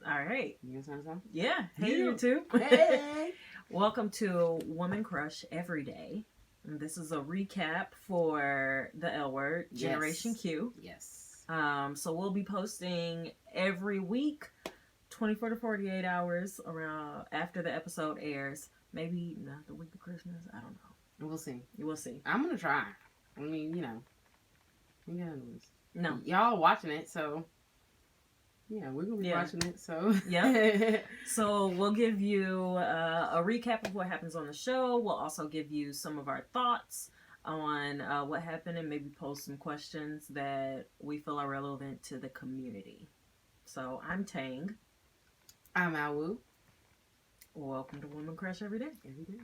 All right. You gonna sign us off? Yeah. Hey, you too. Hey. Welcome to Woman Crush Every Day. And this is a recap for the L Word, Generation Q. Yes. So we'll be posting every week, 24 to 48 hours around after the episode airs. Maybe not the week of Christmas. I don't know. We'll see. You will see. I'm gonna try. I mean, you know, we gotta lose. No. Y'all watching it, so yeah, we're gonna be watching it. So yeah. So we'll give you a recap of what happens on the show. We'll also give you some of our thoughts on what happened and maybe pose some questions that we feel are relevant to the community. So I'm Tang. I'm Awu. Welcome to Woman Crush Every Day. Every day.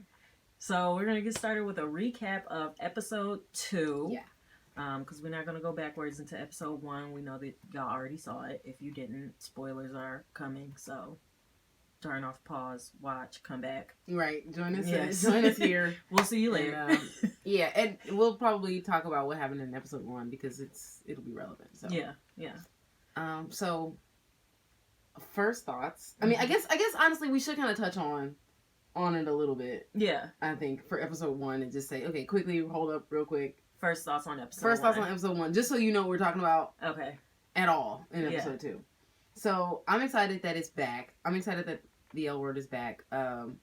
So we're gonna get started with a recap of episode 2. Yeah. Because we're not going to go backwards into episode 1. We know that y'all already saw it. If you didn't, spoilers are coming. So turn off, pause, watch, come back. Right. Join us. Yes. Join us here. We'll see you later. And, yeah, and we'll probably talk about what happened in episode 1 because it'll be relevant. So yeah. So first thoughts. I mean, I guess honestly we should kind of touch on it a little bit. Yeah. I think for episode 1 and just say, okay, quickly hold up real quick. First thoughts on episode 1. First thoughts on episode 1, just so you know what we're talking about. Okay. At all in episode 2. So I'm excited that it's back. I'm excited that the L Word is back. The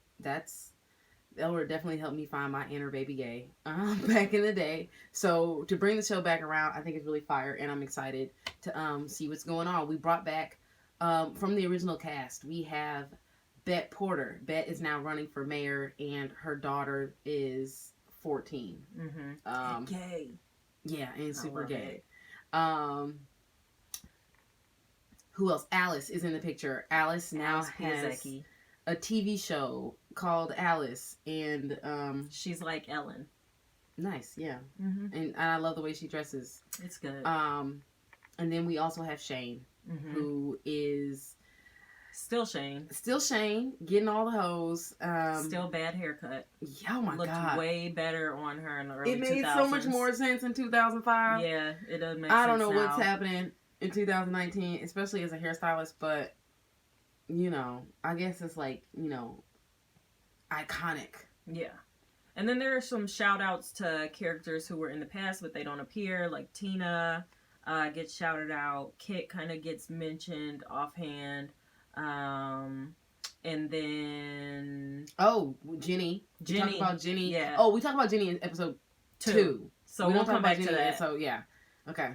L Word definitely helped me find my inner baby gay back in the day. So to bring the show back around, I think it's really fire, and I'm excited to see what's going on. We brought back from the original cast. We have Bet Porter. Bet is now running for mayor, and her daughter is 14. Mm-hmm. Gay. Yeah, and super gay. Who else? Alice is in the picture. Alice now has a TV show called Alice, and she's like Ellen. Nice, yeah. Mm-hmm. And I love the way she dresses. It's good. And then we also have Shane, who is Still Shane, getting all the hoes. Still bad haircut. Yeah, oh my God. Looked way better on her in the early 2000s. It made so much more sense in 2005. Yeah, it does make sense I don't know now. what's happening in 2019, especially as a hairstylist, but, you know, I guess it's like, you know, iconic. Yeah. And then there are some shout-outs to characters who were in the past, but they don't appear, like Tina gets shouted out. Kit kind of gets mentioned offhand. And then Jenny. We talk about Jenny. Yeah. Oh, we talk about Jenny in episode 2. So we'll come back to that. So yeah. Okay.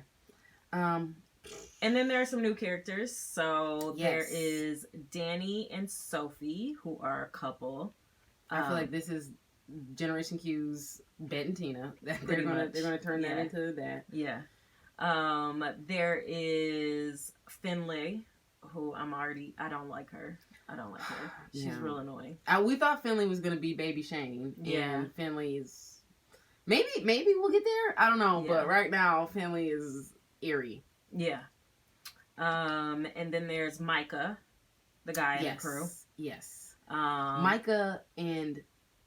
And then there are some new characters. So there is Danny and Sophie, who are a couple. I feel like this is Generation Q's Bet and Tina. They're gonna turn that into that. Yeah. There is Finlay, who I don't like her. She's real annoying. We thought Finley was gonna be Baby Shane. Yeah. And Finley is maybe we'll get there. I don't know, but right now Finley is eerie. Yeah. And then there's Micah, the guy in the crew. Yes. Micah and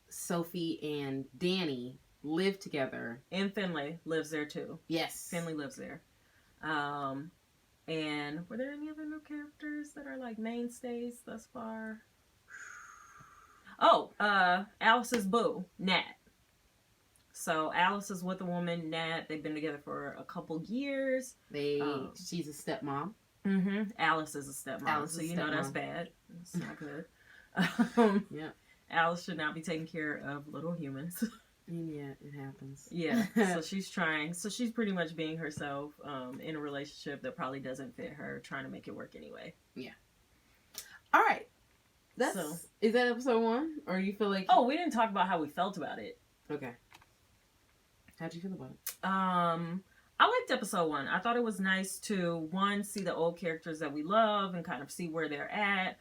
Sophie and Danny live together. And Finlay lives there too. Yes. Finlay lives there. And were there any other new characters that are like mainstays thus far? Oh, Alice's boo, Nat. So Alice is with a woman, Nat. They've been together for a couple years. She's a stepmom. Mm-hmm. Alice is a stepmom. So you know that's bad. It's not good. Yeah. Alice should not be taking care of little humans. And yeah, it happens. Yeah, so she's trying. So she's pretty much being herself in a relationship that probably doesn't fit her, trying to make it work anyway. Yeah. All right. Is that episode 1? Or you feel like... Oh, we didn't talk about how we felt about it. Okay. How'd you feel about it? I liked episode 1. I thought it was nice to, one, see the old characters that we love and kind of see where they're at.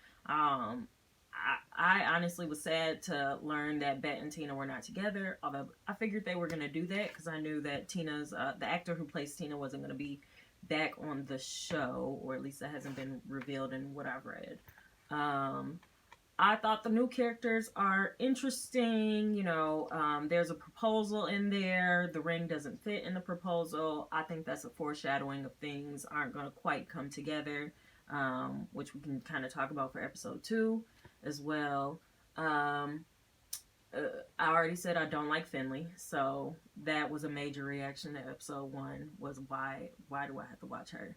I honestly was sad to learn that Bet and Tina were not together, although I figured they were going to do that because I knew that Tina's, the actor who plays Tina wasn't going to be back on the show, or at least that hasn't been revealed in what I've read. I thought the new characters are interesting. You know, there's a proposal in there. The ring doesn't fit in the proposal. I think that's a foreshadowing of things aren't going to quite come together. which we can kind of talk about for episode 2 as well. I already said I don't like Finley, so that was a major reaction to episode 1. Was why do I have to watch her?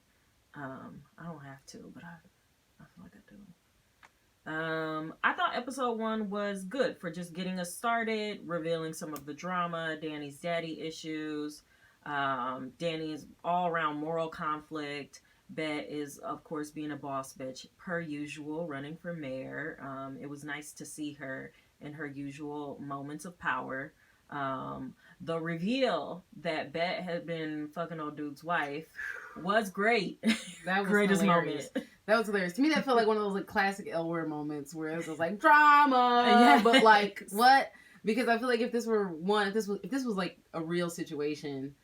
I don't have to, but I feel like I do. I thought episode 1 was good for just getting us started, revealing some of the drama, Danny's daddy issues, Danny's all-around moral conflict. Bet is, of course, being a boss bitch per usual, running for mayor. It was nice to see her in her usual moments of power. The reveal that Bet had been fucking old dude's wife was great. That was greatest hilarious. moment. That was hilarious. To me, that felt like one of those like classic L Word moments where it was like drama, but like what? Because I feel like if this was like a real situation,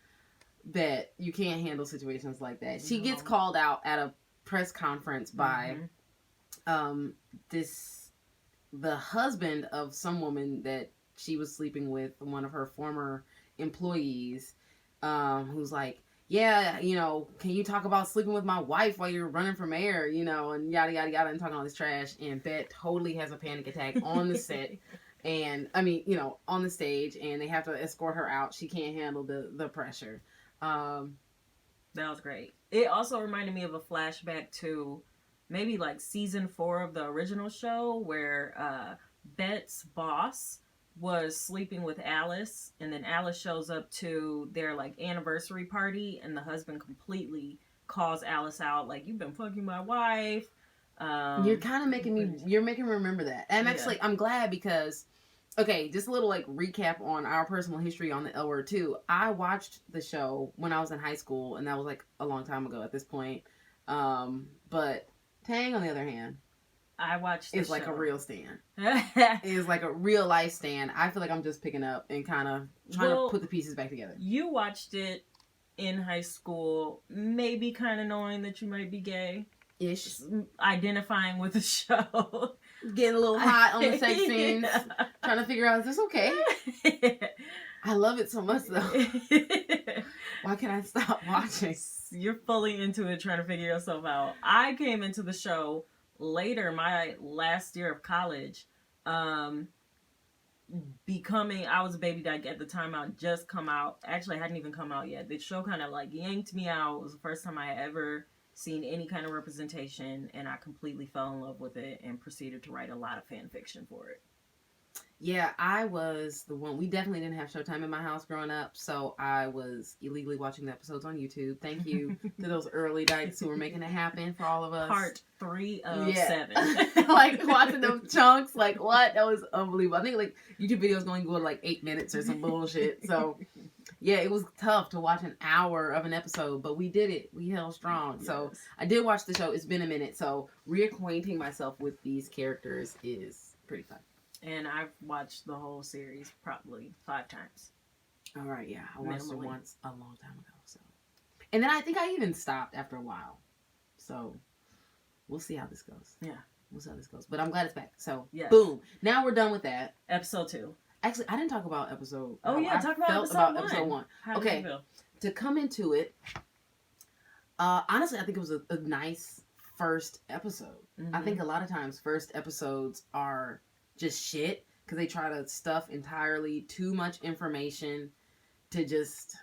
that you can't handle situations like that. She gets called out at a press conference by the husband of some woman that she was sleeping with, one of her former employees, who's like, yeah, you know, can you talk about sleeping with my wife while you're running for mayor, you know, and yada, yada, yada, and talking all this trash. And Bet totally has a panic attack on the set. And, I mean, you know, on the stage, and they have to escort her out. She can't handle the pressure. That was great. It also reminded me of a flashback to maybe like season 4 of the original show where Bet's boss was sleeping with Alice, and then Alice shows up to their like anniversary party, and the husband completely calls Alice out, like, you've been fucking my wife. You're kind of making me remember that. And actually, I'm glad because, okay, just a little like recap on our personal history on the L Word too. I watched the show when I was in high school, and that was like a long time ago at this point. But Tang, on the other hand, I watched the is show. Like a real stand. Is like a real life stand. I feel like I'm just picking up and kind of trying to put the pieces back together. You watched it in high school, maybe kind of knowing that you might be gay. Ish. Identifying with the show. Getting a little hot on the sex scenes. Trying to figure out, is this okay? I love it so much though. Why can't I stop watching? You're fully into it, trying to figure yourself out. I came into the show later, my last year of college, I was a baby dyke at the time. I just come out. Actually, I hadn't even come out yet. The show kind of like yanked me out. It was the first time I had ever seen any kind of representation, and I completely fell in love with it and proceeded to write a lot of fan fiction for it. Yeah, I was the one. We definitely didn't have Showtime in my house growing up, so I was illegally watching the episodes on YouTube. Thank you to those early dykes who were making it happen for all of us. Part 3 of 7. Like watching them chunks, like what? That was unbelievable. I think like YouTube videos going to go to like 8 minutes or some bullshit. So yeah, it was tough to watch an hour of an episode, but we did it. We held strong. Yes. So I did watch the show. It's been a minute, so reacquainting myself with these characters is pretty fun. And I've watched the whole series probably 5 times. All right, yeah. I watched it once a long time ago. So, and then I think I even stopped after a while. So, we'll see how this goes. Yeah. We'll see how this goes. But I'm glad it's back. So, yes. Boom. Now we're done with that. Episode 2. Actually, I didn't talk about episode... Oh, yeah. Talk about episode 1. How did you feel? To come into it, honestly, I think it was a nice first episode. Mm-hmm. I think a lot of times first episodes are just shit because they try to stuff entirely too much information to just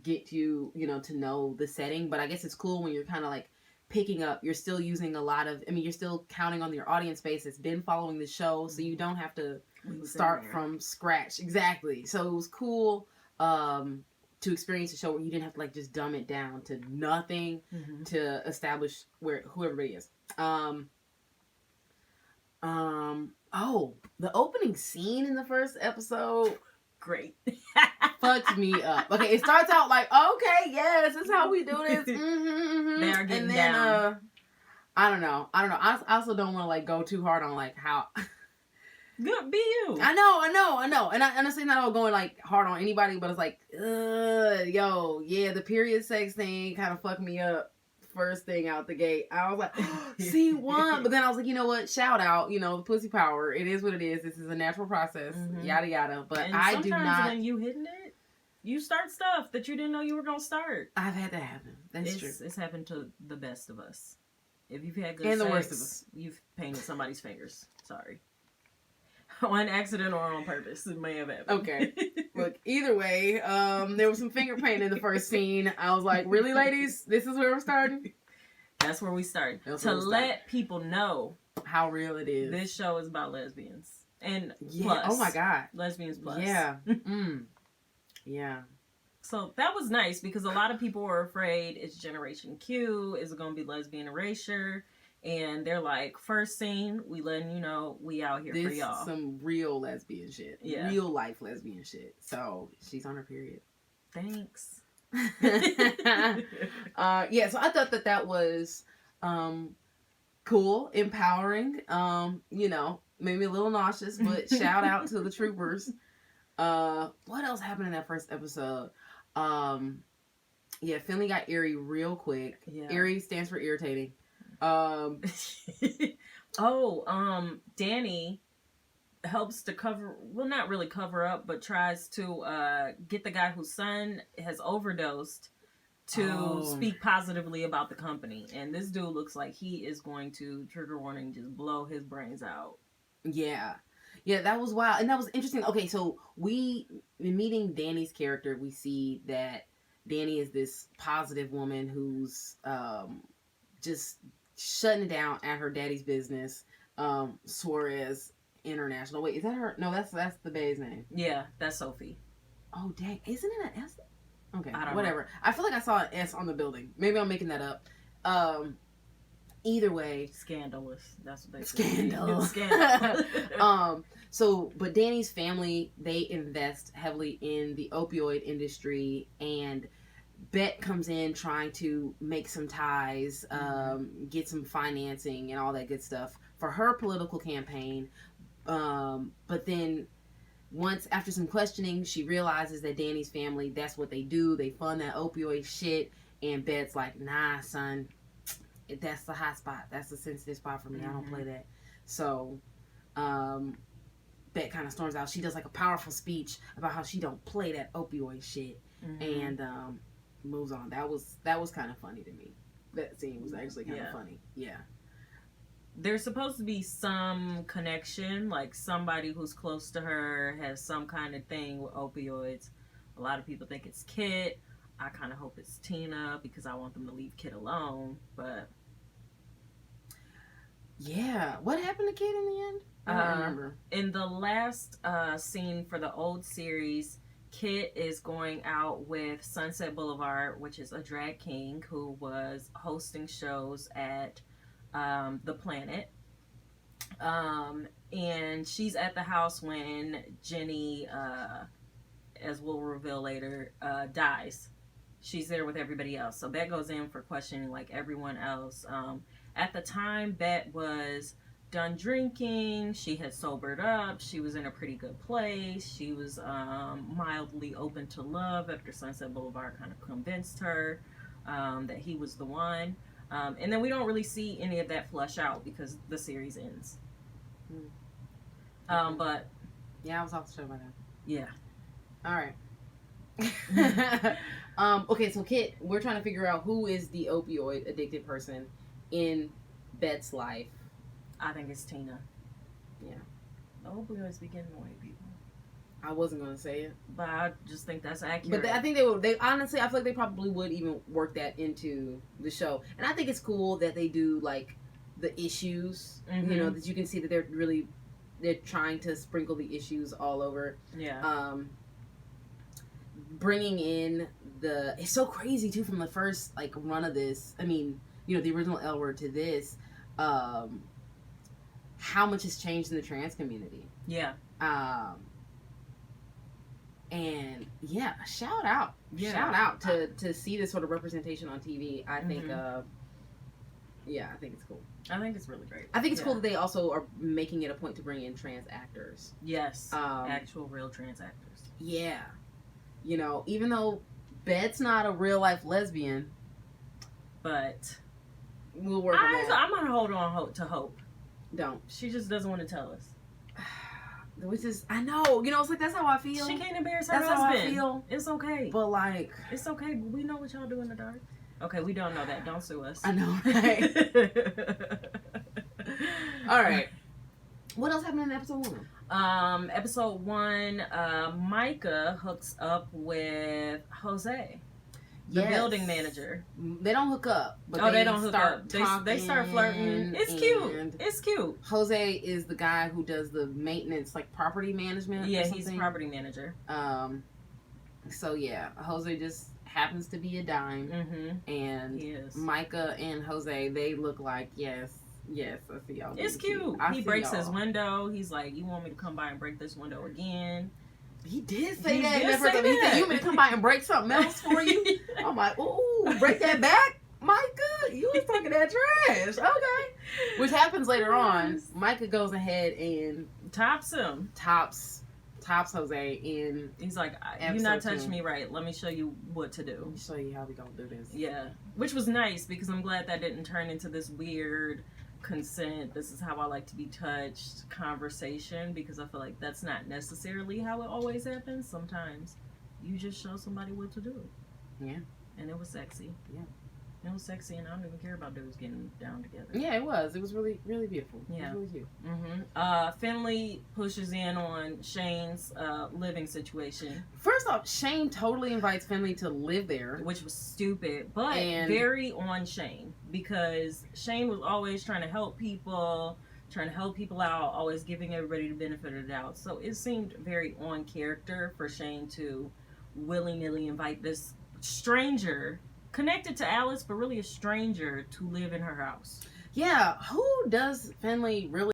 get you, you know, to know the setting. But I guess it's cool when you're kind of like picking up, you're still using a lot of, I mean, you're still counting on your audience base that's been following the show, so you don't have to start from scratch. Exactly. So it was cool to experience a show where you didn't have to like just dumb it down to nothing to establish who everybody is. Oh, the opening scene in the first episode, great. Fucked me up. Okay, it starts out like, okay, yes, this is how we do this. They are getting and then, down. I don't know. I also don't want to like go too hard on like how. Good, be you. I know. And I honestly not all going like hard on anybody, but it's like, the period sex thing kind of fucked me up. First thing out the gate, I was like, C1, but then I was like, you know what? Shout out, pussy power. It is what it is. This is a natural process. Yada yada. But and I do not. Sometimes when you hitting it, you start stuff that you didn't know you were gonna start. I've had that happen. That's true. It's happened to the best of us. If you've had good and sex, the worst of us, you've painted somebody's fingers. Sorry. On accident or on purpose. It may have happened. Okay. Look, either way, there was some finger paint in the first scene. I was like, really, ladies? This is where we're starting? That's where we start. To let people know how real it is. This show is about lesbians. And plus. Oh my God. Lesbians plus. Yeah. Yeah. So that was nice because a lot of people were afraid it's Generation Q. Is it going to be lesbian erasure? And they're like, first scene, we letting you know we out here for y'all. Some real lesbian shit. Yeah. Real life lesbian shit. So she's on her period. Thanks. Yeah, so I thought that was cool, empowering. Made me a little nauseous, but shout out to the troopers. What else happened in that first episode? Yeah, Finley got eerie real quick. Yeah. Eerie stands for irritating. Danny helps to not really cover up, but tries to get the guy whose son has overdosed to speak positively about the company. And this dude looks like he is going to, trigger warning, just blow his brains out. Yeah. Yeah, that was wild. And that was interesting. Okay, so in meeting Danny's character, we see that Danny is this positive woman who's just shutting it down at her daddy's business, Suarez International. Wait, is that her? No, that's the bae's name. Yeah, that's Sophie. Oh, dang. Isn't it an S? Okay, I don't whatever. know. I feel like I saw an S on the building. Maybe I'm making that up. Either way. Scandalous. That's what they Scandal. Scandal. But Danny's family, they invest heavily in the opioid industry, and Bet comes in trying to make some ties, get some financing and all that good stuff for her political campaign. But then once, after some questioning, she realizes that Danny's family, that's what they do. They fund that opioid shit. And Bet's like, nah, son, that's the hot spot. That's the sensitive spot for me. I don't play that. So, Bet kind of storms out. She does like a powerful speech about how she don't play that opioid shit. And, moves on. That was kind of funny to me. That scene was actually kind of funny. Yeah. There's supposed to be some connection, like somebody who's close to her has some kind of thing with opioids. A lot of people think it's Kit. I kind of hope it's Tina because I want them to leave Kit alone. But yeah, what happened to Kit in the end? I don't remember. In the last scene for the old series, Kit is going out with Sunset Boulevard, which is a drag king who was hosting shows at the Planet. And she's at the house when Jenny, as we'll reveal later, dies. She's there with everybody else. So Bet goes in for questioning like everyone else. At the time, Bet was done drinking. She had sobered up. She was in a pretty good place. She was mildly open to love after Sunset Boulevard kind of convinced her that he was the one. And then we don't really see any of that flush out because the series ends. But yeah, I was off the show by then. Yeah. All right. Okay, so Kit, we're trying to figure out who is the opioid addicted person in Bet's life. I think it's Tina. Yeah. The opioids be getting away, people. I wasn't gonna say it, but I just think that's accurate. But I think they would. They honestly, I feel like they probably would even work that into the show. And I think it's cool that they do like the issues. You know, that you can see that they're trying to sprinkle the issues all over. Yeah. Bringing in it's so crazy too from the first like run of this. I mean, you know, the original L Word to this. How much has changed in the trans community? Yeah. And yeah, shout out to see this sort of representation on TV. I think, yeah, I think it's cool. I think it's really great. I think it's cool that they also are making it a point to bring in trans actors. Yes, actual real trans actors. Yeah, you know, even though Bet's not a real life lesbian, but we'll work on that. I'm gonna hold on to hope. Don't. She just doesn't want to tell us. Which is, I know, you know, it's like, that's how I feel. She can't embarrass her husband. That's how I feel. It's okay. But like, it's okay, but we know what y'all do in the dark. Okay, we don't know that. Don't sue us. I know, right? All right. What else happened in episode 1? Episode 1, Micah hooks up with Jose, the building manager. They don't hook up. But they don't hook up. They start flirting. It's cute. It's cute. Jose is the guy who does the maintenance, like property management. Yeah, he's a property manager. So yeah, Jose just happens to be a dime, and Micah and Jose, they look like yes, I see y'all. It's cute. He breaks his window. He's like, "You want me to come by and break this window again?" He did say that. He said, "You want me to come by and break something else for you?" I'm like, "Ooh, break that back, Micah. You was talking that trash." Okay, which happens later on. Micah goes ahead and tops him. Tops Jose in. He's like, "You not touch me right. Let me show you what to do. Let me show you how we gonna do this." Yeah, which was nice because I'm glad that didn't turn into this weird consent, this is how I like to be touched conversation, because I feel like that's not necessarily how it always happens. Sometimes you just show somebody what to do. Yeah. And it was sexy. Yeah. It was sexy, and I don't even care about dudes getting down together. Yeah, it was. It was really, really beautiful. Yeah. It was really cute. Finley pushes in on Shane's living situation. First off, Shane totally invites Finley to live there. Which was stupid, but very on Shane. Because Shane was always trying to help people out, always giving everybody the benefit of the doubt. So it seemed very on character for Shane to willy-nilly invite this stranger, connected to Alice, but really a stranger, to live in her house. Yeah, who does Finley really